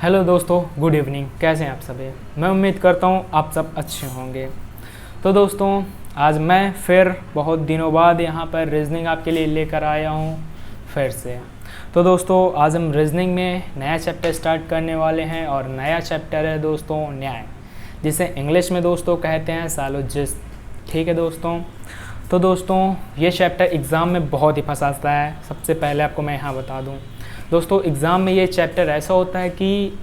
Hello दोस्तों, good evening. कैसे हैं आप सभी? मैं उम्मीद करता हूँ आप सब अच्छे होंगे। तो दोस्तों, आज मैं फिर बहुत दिनों बाद यहाँ पर रीजनिंग आपके लिए लेकर आया हूँ फिर से। तो दोस्तों, आज हम रीजनिंग में नया चैप्टर स्टार्ट करने वाले हैं और नया चैप्टर है दोस्तों न्याय, जिसे इंग्लिश में दोस्तों कहते हैं सालोजिस्ट। ठीक है दोस्तों। तो दोस्तों, ये चैप्टर एग्ज़ाम में बहुत ही फंसाता है। सबसे पहले आपको मैं यहाँ बता दूँ दोस्तों, एग्ज़ाम में ये चैप्टर ऐसा होता है कि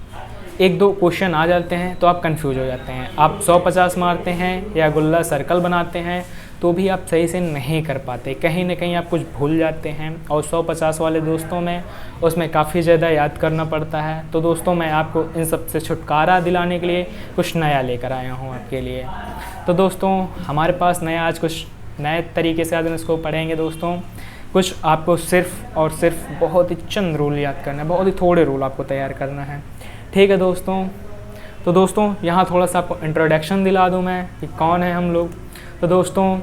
एक दो क्वेश्चन आ जाते हैं तो आप कंफ्यूज हो जाते हैं। आप 150 मारते हैं या गुल्ला सर्कल बनाते हैं तो भी आप सही से नहीं कर पाते, कहीं ना कहीं आप कुछ भूल जाते हैं। और 150 वाले दोस्तों में उसमें काफ़ी ज़्यादा याद करना पड़ता है। तो दोस्तों, मैं आपको इन सब से छुटकारा दिलाने के लिए कुछ नया लेकर आया हूँ आपके लिए। तो दोस्तों, हमारे पास नया आज कुछ नए तरीके से आज हम इसको पढ़ेंगे दोस्तों। कुछ आपको सिर्फ और सिर्फ बहुत ही चंद रूल याद करना है, बहुत ही थोड़े रूल आपको तैयार करना है। ठीक है दोस्तों। तो दोस्तों, यहाँ थोड़ा सा आपको इंट्रोडक्शन दिला दूँ मैं कि कौन है हम लोग। तो दोस्तों,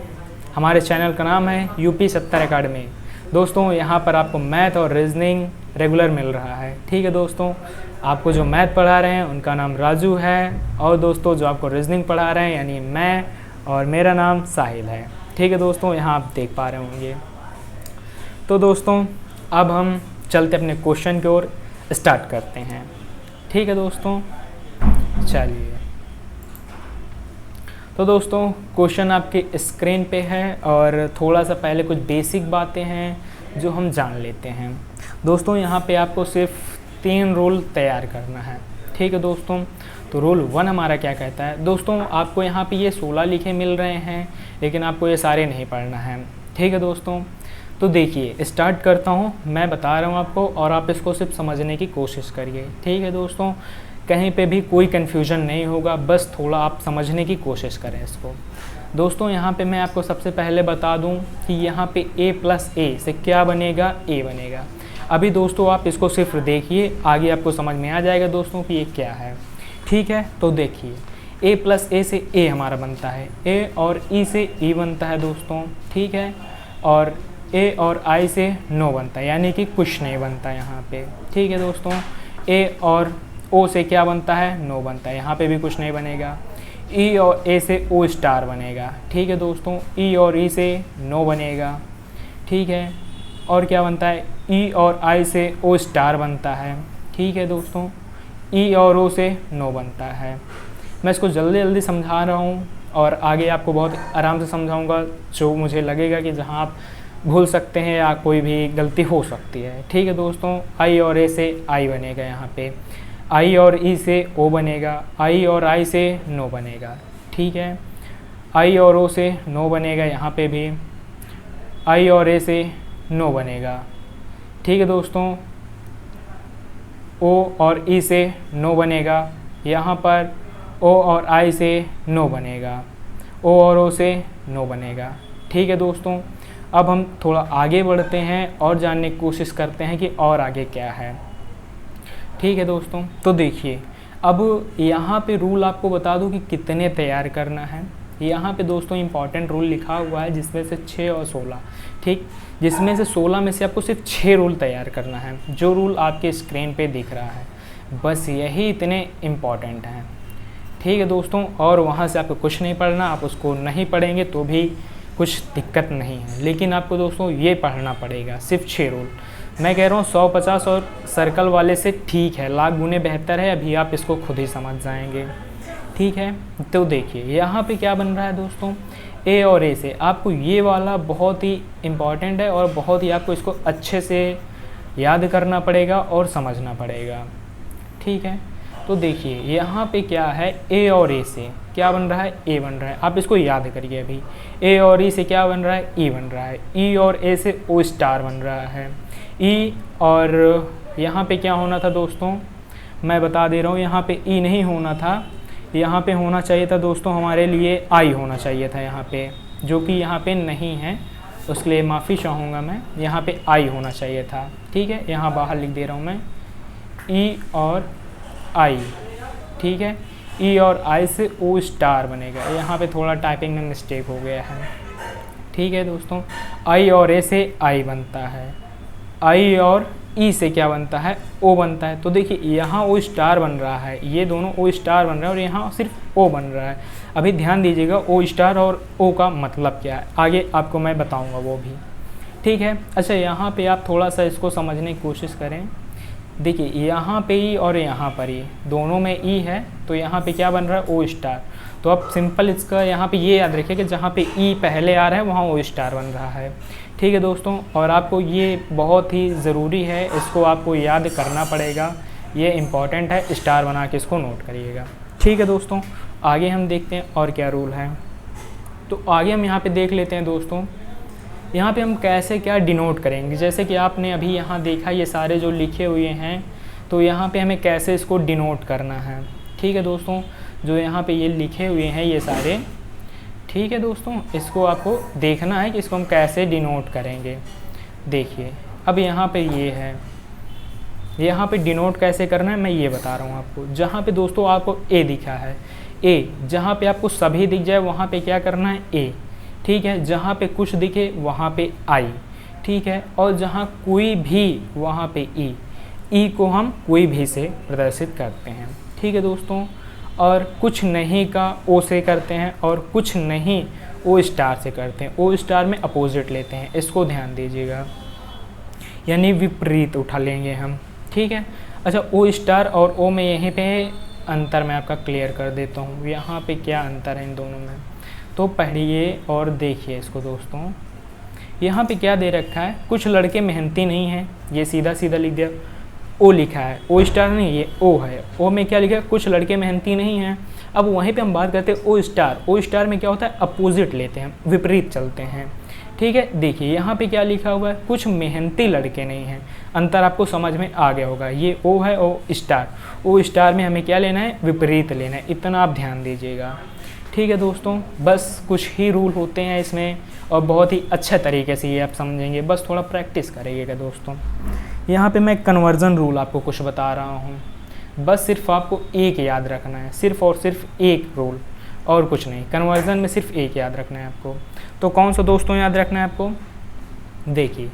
हमारे चैनल का नाम है यूपी 70 अकेडमी। दोस्तों, यहाँ पर आपको मैथ और रीजनिंग रेगुलर मिल रहा है। ठीक है दोस्तों। आपको जो मैथ पढ़ा रहे हैं उनका नाम राजू है, और दोस्तों जो आपको रीजनिंग पढ़ा रहे हैं यानी मैं, और मेरा नाम साहिल है। ठीक है दोस्तों, यहाँ आप देख पा रहे होंगे। तो दोस्तों, अब हम चलते अपने क्वेश्चन की ओर स्टार्ट करते हैं। ठीक है दोस्तों, चलिए। तो दोस्तों, क्वेश्चन आपके स्क्रीन पे है और थोड़ा सा पहले कुछ बेसिक बातें हैं जो हम जान लेते हैं। दोस्तों, यहाँ पे आपको सिर्फ 3 रूल तैयार करना है। ठीक है दोस्तों। तो रूल 1 हमारा क्या कहता है दोस्तों, आपको यहाँ पे ये 16 लिखे मिल रहे हैं, लेकिन आपको ये सारे नहीं पढ़ना है। ठीक है दोस्तों। तो देखिए, स्टार्ट करता हूँ, मैं बता रहा हूँ आपको और आप इसको सिर्फ समझने की कोशिश करिए। ठीक है दोस्तों। कहीं पे भी कोई कन्फ्यूजन नहीं होगा, बस थोड़ा आप समझने की कोशिश करें इसको। दोस्तों, यहाँ पे मैं आपको सबसे पहले बता दूँ कि यहाँ पे a+a से क्या बनेगा, a बनेगा। अभी दोस्तों आप इसको सिर्फ देखिए, आगे आपको समझ में आ जाएगा दोस्तों कि ये क्या है। ठीक है। तो देखिए, a+a से a हमारा बनता है, a और e से e बनता है दोस्तों। ठीक है। और a और I से नो बनता है, यानी कि कुछ नहीं बनता यहाँ पे। ठीक है दोस्तों। a और o से क्या बनता है, नो बनता है, यहाँ पे भी कुछ नहीं बनेगा। e और a से o स्टार बनेगा। ठीक है दोस्तों। e और e से नो बनेगा। ठीक है। और क्या बनता है, e और I से o स्टार बनता है। ठीक है दोस्तों। e और o से नो बनता है। मैं इसको जल्दी जल्दी समझा रहा हूँ और आगे आपको बहुत आराम से समझाऊँगा, जो मुझे लगेगा कि जहाँ आप भूल सकते हैं या कोई भी गलती हो सकती है। ठीक है दोस्तों। I और A से I बनेगा, यहाँ पे I और E से O बनेगा, I और I से नो बनेगा। ठीक है। I और O से नो बनेगा, यहाँ पे भी I और A से नो बनेगा। ठीक है दोस्तों। O और E से नो बनेगा, यहाँ पर O और I से नो बनेगा, O और O से नो बनेगा। ठीक है दोस्तों। अब हम थोड़ा आगे बढ़ते हैं और जानने की कोशिश करते हैं कि और आगे क्या है। ठीक है दोस्तों। तो देखिए, अब यहाँ पे रूल आपको बता दूँ कि कितने तैयार करना है। यहाँ पे दोस्तों इंपॉर्टेंट रूल लिखा हुआ है, जिसमें से 6 और 16। ठीक, जिसमें से 16 में से आपको सिर्फ 6 रूल तैयार करना है, जो रूल आपके स्क्रीन पे दिख रहा है। बस यही इतने इम्पॉर्टेंट हैं। ठीक है दोस्तों। और वहाँ से आपको कुछ नहीं पढ़ना, आप उसको नहीं पढ़ेंगे तो भी कुछ दिक्कत नहीं है, लेकिन आपको दोस्तों ये पढ़ना पड़ेगा, सिर्फ 6 रूल। मैं कह रहा हूँ 150 और सर्कल वाले से ठीक है, लाख गुने बेहतर है। अभी आप इसको खुद ही समझ जाएंगे। ठीक है। तो देखिए, यहाँ पे क्या बन रहा है दोस्तों, a और a से आपको ये वाला बहुत ही इम्पॉर्टेंट है और बहुत ही आपको इसको अच्छे से याद करना पड़ेगा और समझना पड़ेगा। ठीक है। तो देखिए, यहाँ पे क्या है, a और a से क्या बन रहा है, a बन रहा है। आप इसको याद करिए। अभी a और e से क्या बन रहा है, e बन रहा है। e और a से o स्टार बन रहा है। e और यहाँ पे क्या होना था दोस्तों, मैं बता दे रहा हूँ, यहाँ पे e नहीं होना था, यहाँ पे होना चाहिए था दोस्तों हमारे लिए i होना चाहिए था यहाँ पे, जो कि यहाँ पे नहीं है, उसके लिए माफ़ी चाहूँगा मैं। यहाँ पे i होना चाहिए था। ठीक है। यहाँ बाहर लिख दे रहा हूँ मैं, e और I। ठीक है। E और I से O स्टार बनेगा, यहाँ पे थोड़ा टाइपिंग में मिस्टेक हो गया है। ठीक है दोस्तों। I और A से I बनता है, I और ई से क्या बनता है, ओ बनता है। तो देखिए यहाँ ओ स्टार बन रहा है, ये दोनों ओ स्टार बन रहा है और यहाँ सिर्फ ओ बन रहा है। अभी ध्यान दीजिएगा ओ स्टार और ओ का मतलब क्या है, आगे आपको मैं बताऊँगा वो भी, ठीक है। अच्छा यहाँ पे आप थोड़ा सा इसको समझने की कोशिश करें। देखिए यहाँ पे ई और यहाँ पर ई, दोनों में ई है, तो यहाँ पे क्या बन रहा है, ओ स्टार। तो आप सिंपल इसका यहाँ पे ये याद रखिए कि जहाँ पे ई पहले आ रहा है वहाँ ओ स्टार बन रहा है, ठीक है दोस्तों। और आपको ये बहुत ही ज़रूरी है, इसको आपको याद करना पड़ेगा, ये इम्पॉर्टेंट है, स्टार बना के इसको नोट करिएगा, ठीक है दोस्तों। आगे हम देखते हैं और क्या रूल है। तो आगे हम यहाँ पे देख लेते हैं दोस्तों, यहाँ पे हम कैसे क्या डिनोट करेंगे। जैसे कि आपने अभी यहाँ देखा ये सारे जो लिखे हुए हैं, तो यहाँ पे हमें कैसे इसको डिनोट करना है, ठीक है दोस्तों। जो यहाँ पे ये लिखे हुए हैं ये सारे, ठीक है दोस्तों, इसको आपको देखना है कि इसको हम कैसे डिनोट करेंगे। देखिए अब यहाँ पे ये है, यहाँ पे डिनोट कैसे करना है मैं ये बता रहा हूँ आपको। जहाँ पे दोस्तों आपको ए दिखा है, ए, जहाँ पे आपको सभी दिख जाए वहाँ पे क्या करना है, ए, ठीक है। जहाँ पे कुछ दिखे वहाँ पे आई, ठीक है। और जहाँ कोई भी वहाँ पे ई, ई को हम कोई भी से प्रदर्शित करते हैं, ठीक है दोस्तों। और कुछ नहीं का ओ से करते हैं और कुछ नहीं ओ स्टार से करते हैं। ओ स्टार में अपोजिट लेते हैं, इसको ध्यान दीजिएगा, यानी विपरीत उठा लेंगे हम, ठीक है। अच्छा ओ स्टार और ओ में यहीं पे अंतर मैं आपका क्लियर कर देता हूँ, यहाँ पे क्या अंतर है इन दोनों में। तो पढ़िए और देखिए इसको दोस्तों, यहाँ पे क्या दे रखा है, कुछ लड़के मेहनती नहीं हैं, ये सीधा सीधा लिख दिया। ओ लिखा है, ओ स्टार नहीं, ये ओ है। ओ में क्या लिखा है, कुछ लड़के मेहनती नहीं हैं। अब वहीं पे हम बात करते हैं ओ स्टार। ओ स्टार में क्या होता है, अपोजिट लेते हैं, विपरीत चलते हैं, ठीक है। देखिए यहाँ पे क्या लिखा हुआ है, कुछ मेहनती लड़के नहीं हैं। अंतर आपको समझ में आ गया होगा, ये ओ है, ओ स्टार। ओ स्टार में हमें क्या लेना है, विपरीत लेना है, इतना आप ध्यान दीजिएगा, ठीक है दोस्तों। बस कुछ ही रूल होते हैं इसमें और बहुत ही अच्छे तरीके से ये आप समझेंगे, बस थोड़ा प्रैक्टिस करिएगा दोस्तों। यहाँ पे मैं कन्वर्जन रूल आपको कुछ बता रहा हूँ, बस सिर्फ आपको एक याद रखना है, सिर्फ और सिर्फ एक रूल और कुछ नहीं। कन्वर्जन में सिर्फ एक याद रखना है आपको। तो कौन सा दोस्तों याद रखना है आपको, देखिए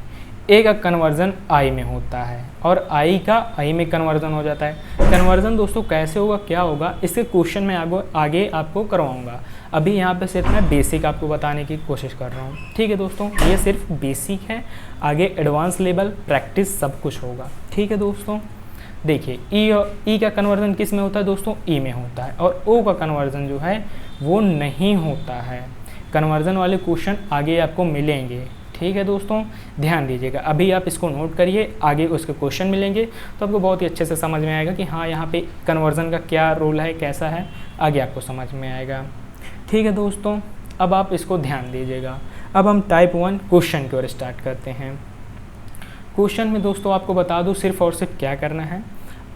ए का कन्वर्जन आई में होता है और आई का आई में कन्वर्जन हो जाता है। कन्वर्जन दोस्तों कैसे होगा, क्या होगा, इसके क्वेश्चन में आगे आपको करवाऊंगा। अभी यहाँ पे सिर्फ मैं बेसिक आपको बताने की कोशिश कर रहा हूँ, ठीक है दोस्तों। ये सिर्फ बेसिक है, आगे एडवांस लेवल प्रैक्टिस सब कुछ होगा, ठीक है दोस्तों। देखिए ई का कन्वर्जन किस में होता है दोस्तों, ई में होता है। और ओ का कन्वर्जन जो है वो नहीं होता है। कन्वर्जन वाले क्वेश्चन आगे आपको मिलेंगे, ठीक है दोस्तों, ध्यान दीजिएगा। अभी आप इसको नोट करिए, आगे उसके क्वेश्चन मिलेंगे तो आपको बहुत ही अच्छे से समझ में आएगा कि हाँ यहाँ पे कन्वर्जन का क्या रोल है, कैसा है, आगे आपको समझ में आएगा, ठीक है दोस्तों। अब आप इसको ध्यान दीजिएगा। अब हम टाइप 1 क्वेश्चन की ओर स्टार्ट करते हैं। क्वेश्चन में दोस्तों आपको बता दूँ सिर्फ और सिर्फ क्या करना है,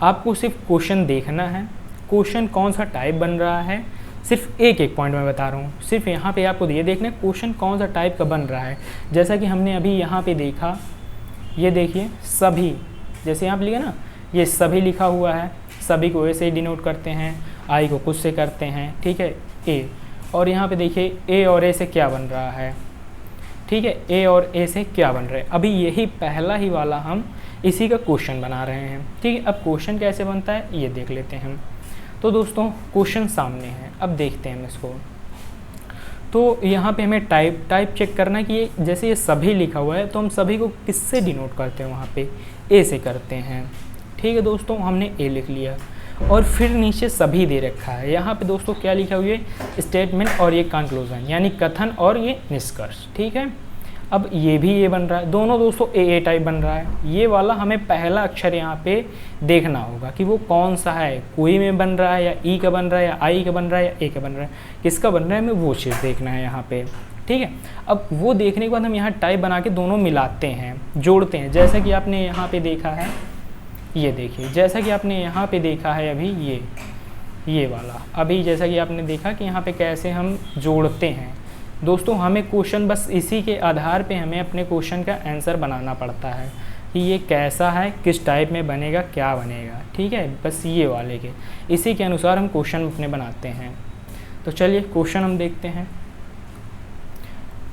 आपको सिर्फ क्वेश्चन देखना है, क्वेश्चन कौन सा टाइप बन रहा है, सिर्फ एक एक पॉइंट में बता रहा हूँ। सिर्फ यहाँ पे आपको ये देखना है क्वेश्चन कौन सा टाइप का बन रहा है। जैसा कि हमने अभी यहाँ पे देखा, ये देखिए सभी, जैसे यहाँ पे लिखा ना, ये सभी लिखा हुआ है, सभी को ए से डिनोट करते हैं, आई को कुछ से करते हैं, ठीक है, ए। और यहाँ पे देखिए ए और ए से क्या बन रहा है, ठीक है, ए और ए से क्या बन रहा है। अभी यही पहला ही वाला हम इसी का क्वेश्चन बना रहे हैं, ठीक है। अब क्वेश्चन कैसे बनता है ये देख लेते हैं हम। तो दोस्तों क्वेश्चन सामने है, अब देखते हैं हम इसको। तो यहाँ पे हमें टाइप चेक करना है कि ये जैसे ये सभी लिखा हुआ है तो हम सभी को किससे डिनोट करते हैं, वहाँ पे ए से करते हैं, ठीक है दोस्तों। हमने ए लिख लिया और फिर नीचे सभी दे रखा है। यहाँ पे दोस्तों क्या लिखा हुआ है, स्टेटमेंट और ये कंक्लूजन, यानी कथन और ये निष्कर्ष, ठीक है। अब ये भी ये बन रहा है, दोनों दोस्तों ए टाइप बन रहा है। ये वाला हमें पहला अक्षर यहाँ पे देखना होगा कि वो कौन सा है, कोई में बन रहा है या ई का बन रहा है या आई का बन रहा है या ए का बन रहा है, किसका बन रहा है, हमें वो चीज़ देखना है यहाँ पे, ठीक है। अब वो देखने के बाद हम यहाँ टाइप बना के दोनों मिलाते हैं, जोड़ते हैं। जैसा कि आपने यहाँ पे देखा है, ये देखिए, जैसा कि आपने यहाँ पे देखा है अभी ये वाला, अभी जैसा कि आपने देखा कि यहाँ पे कैसे हम जोड़ते हैं दोस्तों। हमें क्वेश्चन बस इसी के आधार पे हमें अपने क्वेश्चन का आंसर बनाना पड़ता है कि ये कैसा है, किस टाइप में बनेगा, क्या बनेगा, ठीक है। बस ये वाले के इसी के अनुसार हम क्वेश्चन अपने बनाते हैं। तो चलिए क्वेश्चन हम देखते हैं।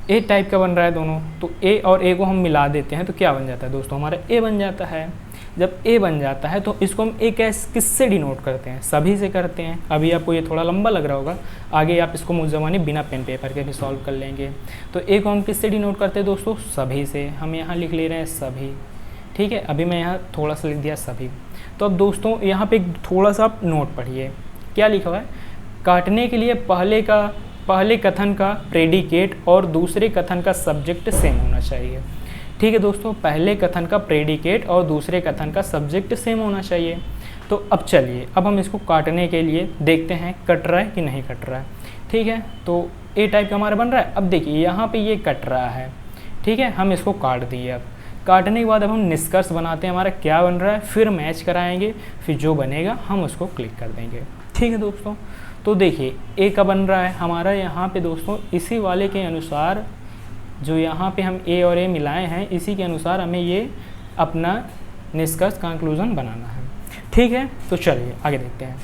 ए टाइप का बन रहा है दोनों, तो ए और ए को हम मिला देते हैं तो क्या बन जाता है दोस्तों, हमारा ए बन जाता है। जब ए बन जाता है तो इसको हम ए किससे डिनोट करते हैं, सभी से करते हैं। अभी आपको ये थोड़ा लंबा लग रहा होगा, आगे आप इसको मुझ बिना पेन पेपर के भी सॉल्व कर लेंगे। तो ए को हम किससे डिनोट करते हैं दोस्तों, सभी से। हम यहाँ लिख ले रहे हैं सभी, ठीक है। अभी मैं यहाँ थोड़ा सा लिख दिया सभी। तो अब दोस्तों यहाँ पे थोड़ा सा आप नोट पढ़िए, क्या लिखा हुआ है, काटने के लिए पहले कथन का प्रेडिकेट और दूसरे कथन का सब्जेक्ट सेम होना चाहिए। ठीक है दोस्तों, पहले कथन का प्रेडिकेट और दूसरे कथन का सब्जेक्ट सेम होना चाहिए। तो अब चलिए, अब हम इसको काटने के लिए देखते हैं कट रहा है कि नहीं कट रहा है। ठीक है, तो ए टाइप का हमारा बन रहा है। अब देखिए यहाँ पे ये कट रहा है, ठीक है, हम इसको काट दिए। अब काटने के बाद अब हम निष्कर्ष बनाते हैं, हमारा क्या बन रहा है, फिर मैच कराएंगे, फिर जो बनेगा हम उसको क्लिक कर देंगे। ठीक है दोस्तों, तो देखिए ए का बन रहा है हमारा यहाँ पे दोस्तों, इसी वाले के अनुसार जो यहाँ पे हम ए और ए मिलाए हैं, इसी के अनुसार हमें ये अपना निष्कर्ष कंक्लूजन बनाना है। ठीक है, तो चलिए आगे देखते हैं।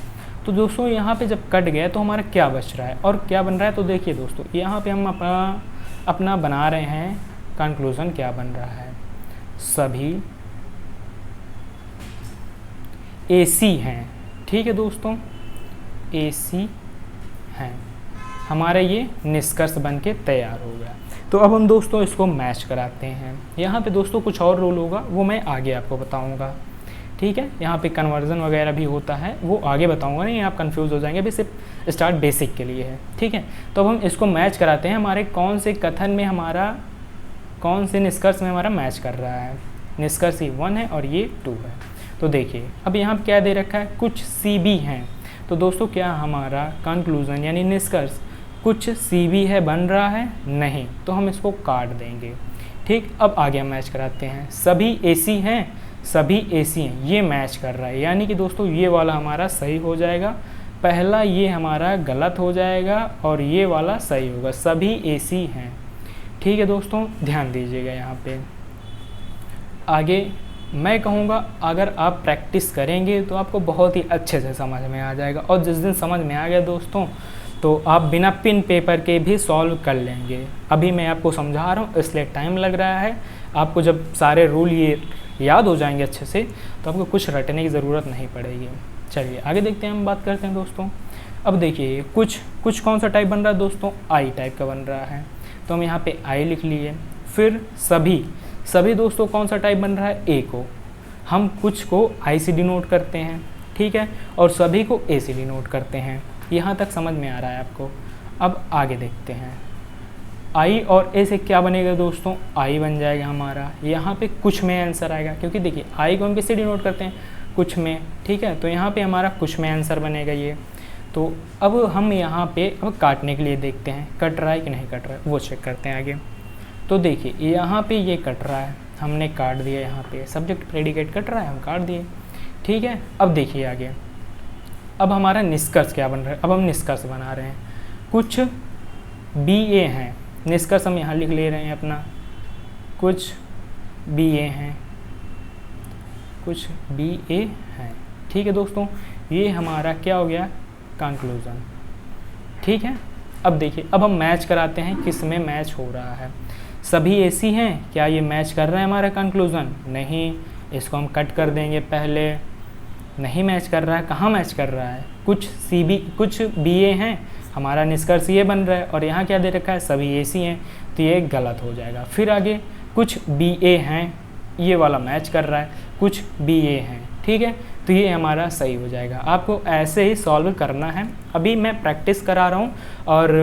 तो दोस्तों यहाँ पे जब कट गया तो हमारा क्या बच रहा है और क्या बन रहा है, तो देखिए दोस्तों यहाँ पे हम अपना बना रहे हैं कंक्लूजन। क्या बन रहा है, सभी एसी हैं। ठीक है दोस्तों, एसी हैं, हमारा ये निष्कर्ष बन के तैयार हो गया। तो अब हम दोस्तों इसको मैच कराते हैं। यहाँ पे दोस्तों कुछ और रूल होगा, वो मैं आगे आपको बताऊँगा। ठीक है, यहाँ पे कन्वर्जन वगैरह भी होता है, वो आगे बताऊँगा, नहीं आप कंफ्यूज हो जाएंगे, अभी सिर्फ स्टार्ट बेसिक के लिए है। ठीक है, तो अब हम इसको मैच कराते हैं, हमारे कौन से कथन में हमारा, कौन से निष्कर्ष में हमारा मैच कर रहा है। निष्कर्ष ही 1 है और ये 2 है। तो देखिए अब यहाँ क्या दे रखा है, कुछ सी बी हैं। तो दोस्तों क्या हमारा कंक्लूजन यानी निष्कर्ष कुछ सी बी है बन रहा है, नहीं, तो हम इसको काट देंगे। ठीक, अब आगे हम मैच कराते हैं, सभी एसी हैं, सभी एसी हैं, ये मैच कर रहा है, यानी कि दोस्तों ये वाला हमारा सही हो जाएगा, पहला ये हमारा गलत हो जाएगा और ये वाला सही होगा, सभी एसी हैं। ठीक है दोस्तों, ध्यान दीजिएगा यहाँ पे। आगे मैं कहूँगा अगर आप प्रैक्टिस करेंगे तो आपको बहुत ही अच्छे से समझ में आ जाएगा, और जिस दिन समझ में आ गया दोस्तों तो आप बिना पेन पेपर के भी सॉल्व कर लेंगे। अभी मैं आपको समझा रहा हूँ इसलिए टाइम लग रहा है, आपको जब सारे रूल ये याद हो जाएंगे अच्छे से तो आपको कुछ रटने की ज़रूरत नहीं पड़ेगी। चलिए आगे देखते हैं, हम बात करते हैं दोस्तों। अब देखिए कुछ कौन सा टाइप बन रहा है दोस्तों, आई टाइप का बन रहा है, तो हम यहाँ पे आई लिख लिए। फिर सभी दोस्तों कौन सा टाइप बन रहा है, ए को हम कुछ को आई से डिनोट करते हैं, ठीक है, और सभी को ए से डिनोट करते हैं। यहाँ तक समझ में आ रहा है आपको। अब आगे देखते हैं, आई और ए से क्या बनेगा दोस्तों, आई बन जाएगा हमारा। यहाँ पे कुछ में आंसर आएगा, क्योंकि देखिए आई को हम किससे डिनोट करते हैं, कुछ में, ठीक है, तो यहाँ पे हमारा कुछ में आंसर बनेगा ये। तो अब हम यहाँ पे अब काटने के लिए देखते हैं कट रहा है कि नहीं कट रहा है, वो चेक करते हैं आगे। तो देखिए यहाँ पे ये कट रहा है, हमने काट दिया, यहाँ पे सब्जेक्ट प्रेडिकेट कट रहा है, हम काट दिए। ठीक है, अब देखिए आगे, अब हमारा निष्कर्ष क्या बन रहा है, अब हम निष्कर्ष बना रहे हैं। कुछ बी ए हैं, निष्कर्ष हम यहाँ लिख ले रहे हैं अपना, कुछ बी ए हैं, कुछ बी ए हैं। ठीक है दोस्तों, ये हमारा क्या हो गया, कंक्लूजन। ठीक है, अब देखिए अब हम मैच कराते हैं, किस में मैच हो रहा है, सभी एसी हैं, क्या ये मैच कर रहा है हमारा कंक्लूजन, नहीं, इसको हम कट कर देंगे पहले, नहीं मैच कर रहा है। कहाँ मैच कर रहा है, कुछ बी ए हैं, हमारा निष्कर्ष ये बन रहा है, और यहाँ क्या दे रखा है, सभी एसी हैं, तो ये गलत हो जाएगा। फिर आगे कुछ बी ए हैं, ये वाला मैच कर रहा है, कुछ बी ए हैं, ठीक है, तो ये हमारा सही हो जाएगा। आपको ऐसे ही सॉल्व करना है। अभी मैं प्रैक्टिस करा रहा हूँ और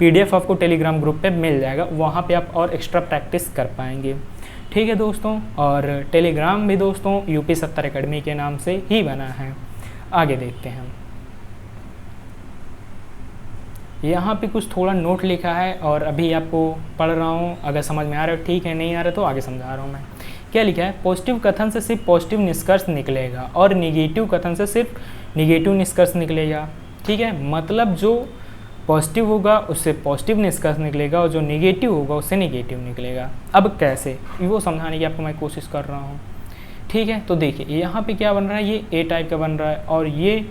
PDF आपको टेलीग्राम ग्रुप पे मिल जाएगा, वहाँ पे आप और एक्स्ट्रा प्रैक्टिस कर पाएंगे। ठीक है दोस्तों, और टेलीग्राम भी दोस्तों UP 70 अकेडमी के नाम से ही बना है। आगे देखते हैं, यहाँ पे कुछ थोड़ा नोट लिखा है और अभी आपको पढ़ रहा हूँ, अगर समझ में आ रहा है ठीक है, नहीं आ रहा तो आगे समझा रहा हूँ मैं। क्या लिखा है, पॉजिटिव कथन से सिर्फ पॉजिटिव निष्कर्ष निकलेगा और निगेटिव कथन से सिर्फ निगेटिव निष्कर्ष निकलेगा। ठीक है, मतलब जो पॉजिटिव होगा उससे पॉजिटिव निष्कर्ष निकलेगा और जो निगेटिव होगा उससे निगेटिव निकलेगा। अब कैसे, वो समझाने की आपको मैं कोशिश कर रहा हूँ। ठीक है, तो देखिए यहाँ पे क्या बन रहा है, ये ए टाइप का बन रहा है और ये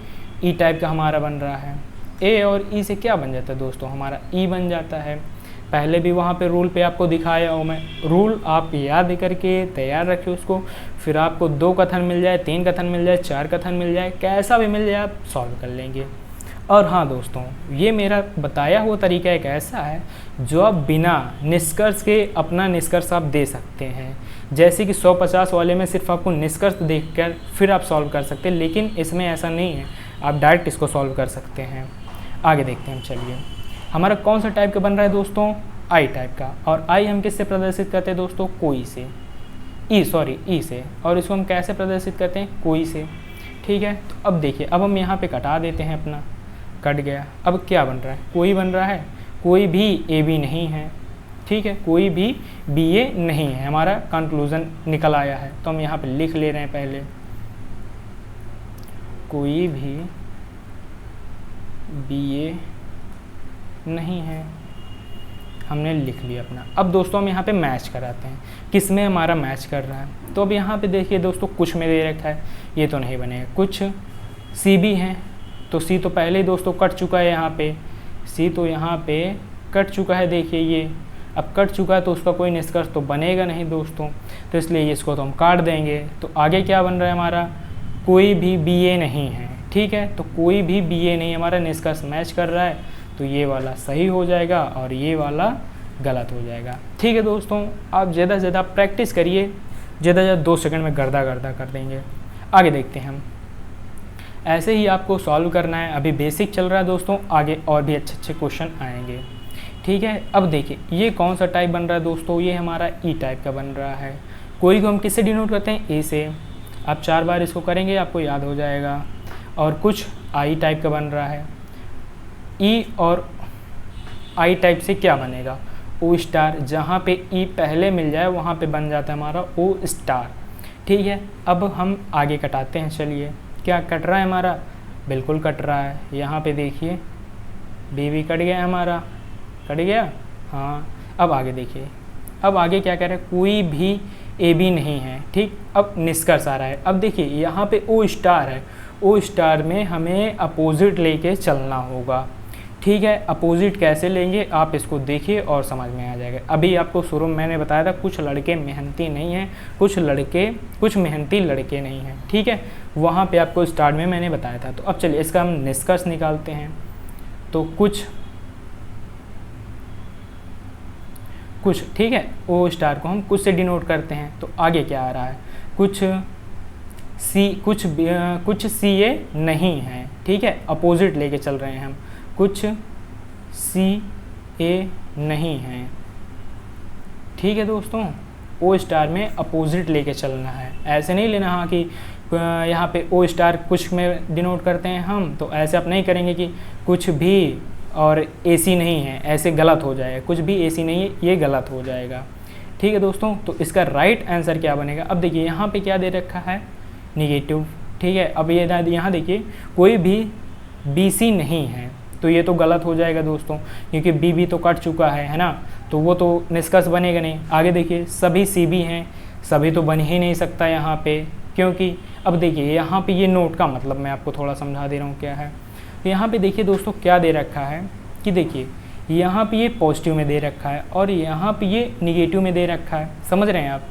ई टाइप का हमारा बन रहा है। ए और ई से क्या बन जाता है दोस्तों, हमारा ई बन जाता है। पहले भी वहाँ पे रूल पे आपको दिखाया हूँ मैं। रूल आप याद करके तैयार रखिए उसको, फिर आपको 2 कथन मिल जाए, 3 कथन मिल जाए, 4 कथन मिल जाए, कैसा भी मिल जाए आप सॉल्व कर लेंगे। और हाँ दोस्तों, ये मेरा बताया हुआ तरीका एक ऐसा है जो आप बिना निष्कर्ष के अपना निष्कर्ष आप दे सकते हैं। जैसे कि 150 वाले में सिर्फ आपको निष्कर्ष देखकर फिर आप सॉल्व कर सकते हैं, लेकिन इसमें ऐसा नहीं है, आप डायरेक्ट इसको सॉल्व कर सकते हैं। आगे देखते हैं। चलिए, हमारा कौन सा टाइप का बन रहा है दोस्तों? आई टाइप का। और आई हम किससे प्रदर्शित करते हैं दोस्तों? कोई से। ई से। और इसको हम कैसे प्रदर्शित करते हैं? कोई से। ठीक है, तो अब देखिए, अब हम यहाँ पे कटा देते हैं, अपना कट गया। अब क्या बन रहा है? कोई बन रहा है। कोई भी ए बी नहीं है। ठीक है, कोई भी बी ए नहीं है, हमारा कंक्लूजन निकल आया है। तो हम यहाँ पे लिख ले रहे हैं पहले, कोई भी बी ए नहीं है, हमने लिख लिया अपना। अब दोस्तों हम यहाँ पे मैच कराते हैं, किस में हमारा मैच कर रहा है। तो अब यहाँ पे देखिए दोस्तों, कुछ में दे रखा है, ये तो नहीं बनेगा। कुछ सी भी हैं, तो सी तो पहले ही दोस्तों कट चुका है, यहाँ पे सी तो यहाँ पे कट चुका है। देखिए ये अब कट चुका है, तो उसका कोई निष्कर्ष तो बनेगा नहीं दोस्तों, तो इसलिए इसको तो हम काट देंगे। तो आगे क्या बन रहा है हमारा? कोई भी बी ए नहीं है। ठीक है, तो कोई भी बी ए नहीं, हमारा निष्कर्ष मैच कर रहा है, तो ये वाला सही हो जाएगा और ये वाला गलत हो जाएगा। ठीक है दोस्तों, आप ज़्यादा से ज़्यादा प्रैक्टिस करिए, ज़्यादा से ज़्यादा 2 सेकंड में गर्दा कर देंगे। आगे देखते हैं हम। ऐसे ही आपको सॉल्व करना है, अभी बेसिक चल रहा है दोस्तों, आगे और भी अच्छे क्वेश्चन आएंगे। ठीक है, अब देखिए ये कौन सा टाइप बन रहा है दोस्तों? ये हमारा ई टाइप का बन रहा है। कोई को हम किससे डिनोट करते हैं? ए से। आप 4 बार इसको करेंगे, आपको याद हो जाएगा। और कुछ आई टाइप का बन रहा है। ई और आई टाइप से क्या बनेगा? ओ स्टार। जहाँ पे ई पहले मिल जाए वहाँ पे बन जाता है हमारा ओ स्टार। ठीक है, अब हम आगे कटाते हैं। चलिए, क्या कट रहा है हमारा? बिल्कुल कट रहा है। यहाँ पे देखिए बी भी कट गया हमारा, कट गया। हाँ, अब आगे देखिए, अब आगे क्या कह रहा है? कोई भी ए बी नहीं है। ठीक, अब निष्कर्ष आ रहा है। अब देखिए यहाँ पे ओ स्टार है, ओ स्टार में हमें अपोजिट लेके चलना होगा। ठीक है, अपोजिट कैसे लेंगे आप इसको देखिए और समझ में आ जाएगा। अभी आपको शुरू में मैंने बताया था, कुछ लड़के मेहनती नहीं हैं, कुछ मेहनती लड़के नहीं हैं। ठीक है, वहाँ पे आपको स्टार्ट में मैंने बताया था। तो अब चलिए इसका हम निष्कर्ष निकालते हैं। तो कुछ ठीक है, ओ स्टार को हम कुछ से डिनोट करते हैं। तो आगे क्या आ रहा है? कुछ सी ए नहीं है। ठीक है, अपोजिट लेके चल रहे हैं हम, कुछ सी ए नहीं है। ठीक है दोस्तों, ओ स्टार में अपोजिट लेके चलना है, ऐसे नहीं लेना हाँ कि यहाँ पे ओ स्टार कुछ में डिनोट करते हैं हम, तो ऐसे आप नहीं करेंगे कि कुछ भी और ए सी नहीं है, ऐसे गलत हो जाएगा। कुछ भी ए सी नहीं है, ये गलत हो जाएगा। ठीक है दोस्तों, तो इसका राइट आंसर क्या बनेगा? अब देखिए यहाँ पे क्या दे रखा है? निगेटिव। ठीक है, अब ये यहाँ देखिए कोई भी बी सी नहीं है, तो ये तो गलत हो जाएगा दोस्तों, क्योंकि बी भी तो कट चुका है ना, तो वो तो निष्कर्ष बनेगा नहीं। आगे देखिए सभी सी बी हैं, सभी तो बन ही नहीं सकता यहाँ पे, क्योंकि अब देखिए यहाँ पे ये नोट का मतलब मैं आपको थोड़ा समझा दे रहा हूँ क्या है। तो यहाँ पे देखिए दोस्तों क्या दे रखा है कि देखिए यहाँ पे ये पॉजिटिव में दे रखा है और यहाँ पे ये निगेटिव में दे रखा है, समझ रहे हैं आप।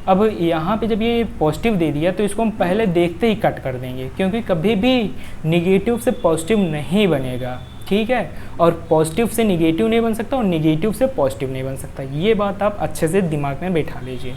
अब यहाँ पे जब ये पॉजिटिव दे दिया तो इसको हम पहले देखते ही कट कर देंगे, क्योंकि कभी भी निगेटिव से पॉजिटिव नहीं बनेगा। ठीक है, और पॉजिटिव से निगेटिव नहीं बन सकता और निगेटिव से पॉजिटिव नहीं बन सकता, ये बात आप अच्छे से दिमाग में बैठा लीजिए।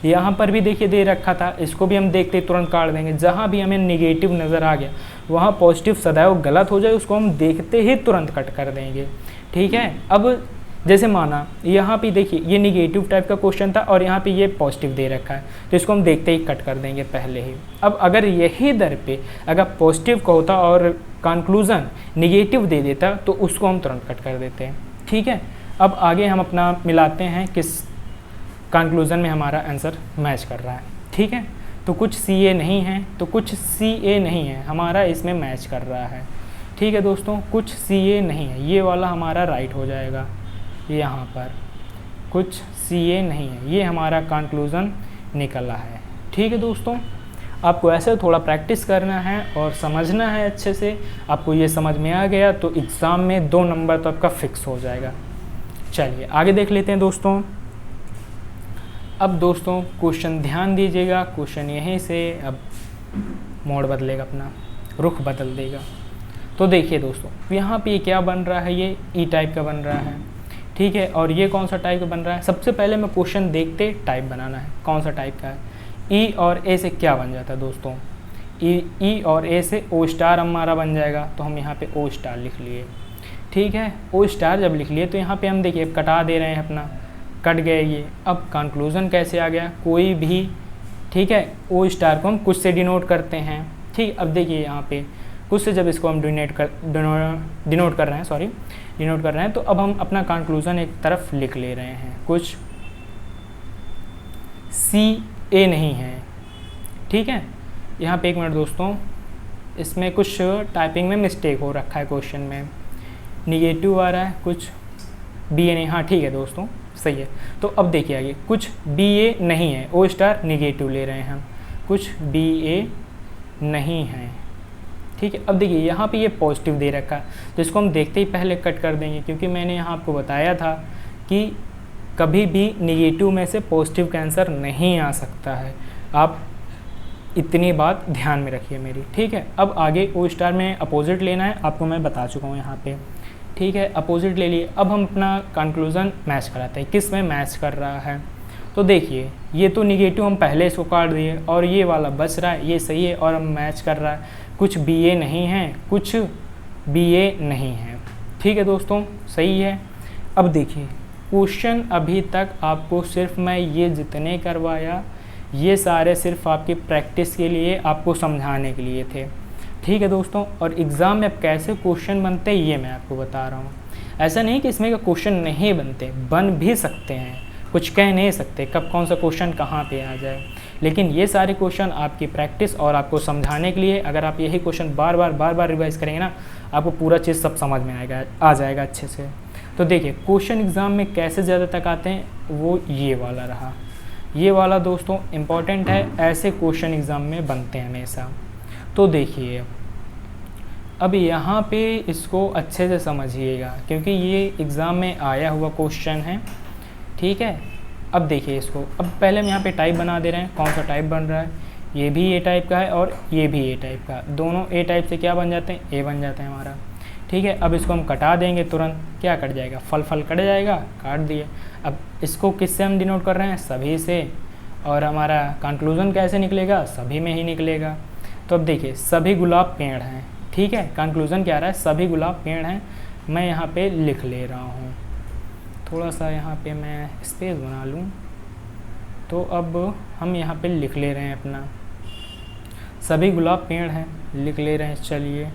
यहाँ पर भी देखिए दे रखा था, इसको भी हम देखते ही तुरंत काट देंगे। जहाँ भी हमें निगेटिव नज़र आ गया वहाँ पॉजिटिव सदैव गलत हो जाए, उसको हम देखते ही तुरंत कट कर देंगे। ठीक है, अब जैसे माना यहाँ पे देखिए ये निगेटिव टाइप का क्वेश्चन था और यहाँ पे ये पॉजिटिव दे रखा है, तो इसको हम देखते ही कट कर देंगे पहले ही। अब अगर यही दर पे अगर पॉजिटिव का होता और कंक्लूज़न निगेटिव दे देता तो उसको हम तुरंत कट कर देते हैं। ठीक है, अब आगे हम अपना मिलाते हैं किस कंक्लूज़न में हमारा आंसर मैच कर रहा है। ठीक है, तो कुछ सी ए नहीं है, तो कुछ सी ए नहीं है हमारा इसमें मैच कर रहा है। ठीक है दोस्तों, कुछ सी ए नहीं है, ये वाला हमारा राइट हो जाएगा। यहाँ पर कुछ सी ए नहीं है, ये हमारा कंक्लूज़न निकला है। ठीक है दोस्तों, आपको ऐसे थोड़ा प्रैक्टिस करना है और समझना है अच्छे से। आपको ये समझ में आ गया तो एग्ज़ाम में 2 नंबर तो आपका फिक्स हो जाएगा। चलिए आगे देख लेते हैं दोस्तों। अब दोस्तों क्वेश्चन ध्यान दीजिएगा, क्वेश्चन यहीं से अब मोड़ बदलेगा, अपना रुख बदल देगा। तो देखिए दोस्तों, यहाँ पे क्या बन रहा है, ये ई टाइप का बन रहा है, ठीक है। और ये कौन सा टाइप का बन रहा है, सबसे पहले मैं क्वेश्चन देखते टाइप बनाना है, कौन सा टाइप का है। ई और ए से क्या बन जाता है दोस्तों, ई और ए से ओ स्टार हमारा बन जाएगा, तो हम यहाँ पे ओ स्टार लिख लिए, ठीक है। ओ स्टार जब लिख लिए तो यहाँ पे हम देखिए कटा दे रहे हैं, अपना कट गए ये। अब कंक्लूज़न कैसे आ गया, कोई भी, ठीक है, ओ स्टार को हम कुछ से डिनोट करते हैं, ठीक। अब देखिए यहाँ पे कुछ से जब इसको हम डिनोट कर रहे हैं, तो अब हम अपना कंक्लूज़न एक तरफ लिख ले रहे हैं, कुछ सी ए नहीं है, ठीक है। यहाँ पे एक मिनट दोस्तों, इसमें कुछ टाइपिंग में मिस्टेक हो रखा है, क्वेश्चन में निगेटिव आ रहा है, कुछ बी ए नहीं, हाँ ठीक है दोस्तों, सही है। तो अब देखिए आगे, कुछ बी ए नहीं है, ओ स्टार निगेटिव ले रहे हैं हम, कुछ बी ए नहीं है, ठीक है। अब देखिए यहाँ पे ये पॉजिटिव दे रखा है, तो इसको हम देखते ही पहले कट कर देंगे, क्योंकि मैंने यहाँ आपको बताया था कि कभी भी निगेटिव में से पॉजिटिव का आंसर नहीं आ सकता है। आप इतनी बात ध्यान में रखिए मेरी, ठीक है। अब आगे ओ स्टार में अपोजिट लेना है, आपको मैं बता चुका हूँ यहाँ पे, ठीक है। अपोजिट ले लिए, अब हम अपना कंक्लूज़न मैच कराते हैं, किस में मैच कर रहा है। तो देखिए ये तो निगेटिव हम पहले इसको काट दिए, और ये वाला बच रहा है, ये सही है, और हम मैच कर रहा है, कुछ बी ए नहीं है, कुछ बी ए नहीं है, ठीक है दोस्तों, सही है। अब देखिए क्वेश्चन अभी तक आपको सिर्फ मैं ये जितने करवाया, ये सारे सिर्फ आपकी प्रैक्टिस के लिए, आपको समझाने के लिए थे, ठीक है दोस्तों। और एग्ज़ाम में अब कैसे क्वेश्चन बनते हैं ये मैं आपको बता रहा हूँ। ऐसा नहीं कि इसमें का क्वेश्चन नहीं बनते, बन भी सकते हैं, कुछ कह नहीं सकते कब कौन सा क्वेश्चन कहाँ पे आ जाए, लेकिन ये सारे क्वेश्चन आपकी प्रैक्टिस और आपको समझाने के लिए, अगर आप यही क्वेश्चन बार बार रिवाइज करेंगे ना, आपको पूरा चीज़ सब समझ में आ जाएगा अच्छे से। तो देखिए क्वेश्चन एग्ज़ाम में कैसे ज़्यादा तक आते हैं, वो ये वाला रहा, ये वाला दोस्तों इम्पॉर्टेंट है, ऐसे क्वेश्चन एग्ज़ाम में बनते हैं हमेशा। तो देखिए अब यहाँ पे इसको अच्छे से समझिएगा, क्योंकि ये एग्ज़ाम में आया हुआ क्वेश्चन है, ठीक है। अब देखिए इसको, अब पहले हम यहाँ पे टाइप बना दे रहे हैं, कौन सा टाइप बन रहा है, ये भी ए टाइप का है और ये भी ए टाइप का, दोनों ए टाइप से क्या बन जाते हैं, ए बन जाता है हमारा, ठीक है। अब इसको हम कटा देंगे, तुरंत क्या कट जाएगा, फल कट जाएगा, काट दिए। अब इसको किससे हम डिनोट कर रहे हैं, सभी से, और हमारा कंक्लूज़न कैसे निकलेगा, सभी में ही निकलेगा। तो अब देखिए सभी गुलाब पेड़ हैं, ठीक है, कंक्लूज़न क्या आ रहा है, सभी गुलाब पेड़ हैं, मैं यहाँ पे लिख ले रहा हूँ, थोड़ा सा यहाँ पे मैं स्पेस बना लूँ। तो अब हम यहाँ पे लिख ले रहे हैं अपना, सभी गुलाब पेड़ हैं, लिख ले रहे हैं, चलिए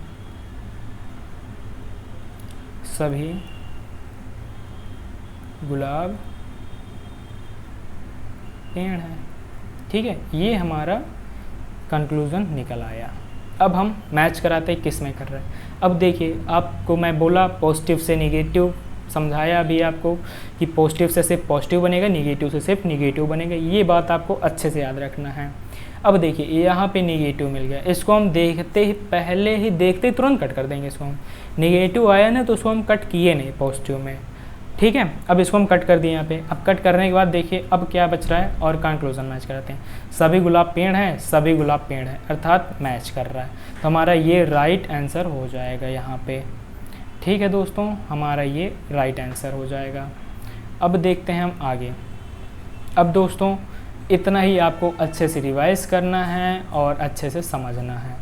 सभी गुलाब पेड़ हैं, ठीक है, ये हमारा कंक्लूज़न निकल आया। अब हम मैच कराते हैं किस में कर रहे हैं। अब देखिए आपको मैं बोला पॉजिटिव से निगेटिव, समझाया अभी आपको कि पॉजिटिव से सिर्फ पॉजिटिव बनेगा, निगेटिव से सिर्फ निगेटिव बनेगा, ये बात आपको अच्छे से याद रखना है। अब देखिए यहाँ पे निगेटिव मिल गया, इसको हम देखते ही पहले ही देखते ही तुरंत कट कर देंगे, इसको हम निगेटिव आया ना तो उसको हम कट किए नहीं पॉजिटिव में, ठीक है। अब इसको हम कट कर दिए यहाँ पे। अब कट करने के बाद देखिए अब क्या बच रहा है, और कंक्लूज़न मैच कराते हैं, सभी गुलाब पेड़ हैं, सभी गुलाब पेड़ हैं, अर्थात मैच कर रहा है, तो हमारा ये राइट आंसर हो जाएगा यहाँ पे, ठीक है दोस्तों, हमारा ये राइट आंसर हो जाएगा। अब देखते हैं हम आगे। अब दोस्तों इतना ही आपको अच्छे से रिवाइज करना है और अच्छे से समझना है,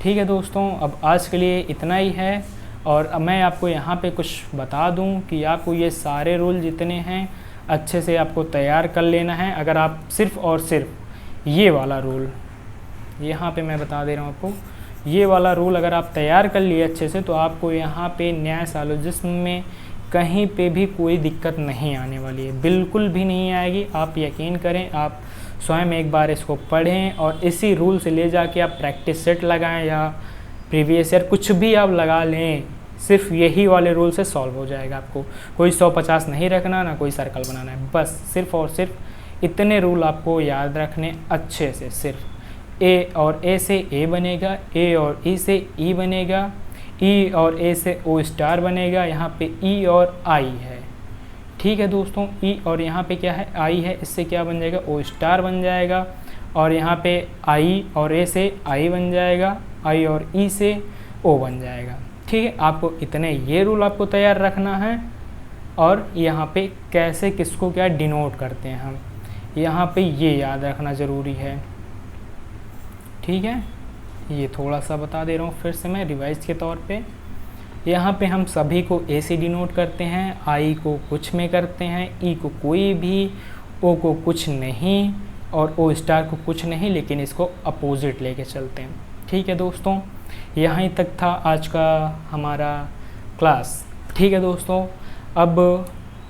ठीक है दोस्तों। अब आज के लिए इतना ही है, और अब मैं आपको यहाँ पे कुछ बता दूँ कि आपको ये सारे रूल जितने हैं अच्छे से आपको तैयार कर लेना है। अगर आप सिर्फ़ और सिर्फ ये वाला रूल, यहाँ पे मैं बता दे रहा हूँ आपको, ये वाला रूल अगर आप तैयार कर लिए अच्छे से, तो आपको यहाँ पे न्याय सालोजिस्म में कहीं पे भी कोई दिक्कत नहीं आने वाली है, बिल्कुल भी नहीं आएगी। आप यकीन करें, आप स्वयं एक बार इसको पढ़ें और इसी रूल से ले जाके आप प्रैक्टिस सेट लगाएं या प्रीवियस ईयर कुछ भी आप लगा लें, सिर्फ यही वाले रूल से सॉल्व हो जाएगा। आपको कोई 150 नहीं रखना, ना कोई सर्कल बनाना है, बस सिर्फ और सिर्फ इतने रूल आपको याद रखने अच्छे से। सिर्फ ए और ए से ए बनेगा, ए और ई से ई बनेगा, ई और ए से ओ स्टार बनेगा, यहाँ पे ई और आई है, ठीक है दोस्तों, ई और यहाँ पे क्या है आई है, इससे क्या बन जाएगा ओ स्टार बन जाएगा, और यहाँ पे आई और ए से आई बन जाएगा, आई और ई से ओ बन जाएगा। ठीक है, आपको इतने ये रूल आपको तैयार रखना है। और यहाँ पे कैसे किसको क्या डिनोट करते हैं हम, यहाँ पे ये याद रखना ज़रूरी है। ठीक है, ये थोड़ा सा बता दे रहा हूँ फिर से मैं रिवाइज के तौर पे। यहाँ पे हम सभी को ए से डिनोट करते हैं, आई को कुछ में करते हैं, ई को कोई भी, ओ को कुछ नहीं, और ओ स्टार को कुछ नहीं, लेकिन इसको अपोजिट लेके चलते हैं। ठीक है दोस्तों, यहीं तक था आज का हमारा क्लास। ठीक है दोस्तों, अब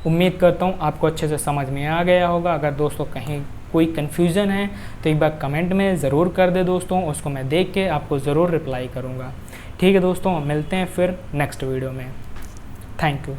उम्मीद करता हूँ आपको अच्छे से समझ में आ गया होगा। अगर दोस्तों कहीं कोई कन्फ्यूज़न है तो एक बार कमेंट में ज़रूर कर दे दोस्तों, उसको मैं देख के आपको ज़रूर रिप्लाई करूँगा। ठीक है दोस्तों, मिलते हैं फिर नेक्स्ट वीडियो में। Thank you.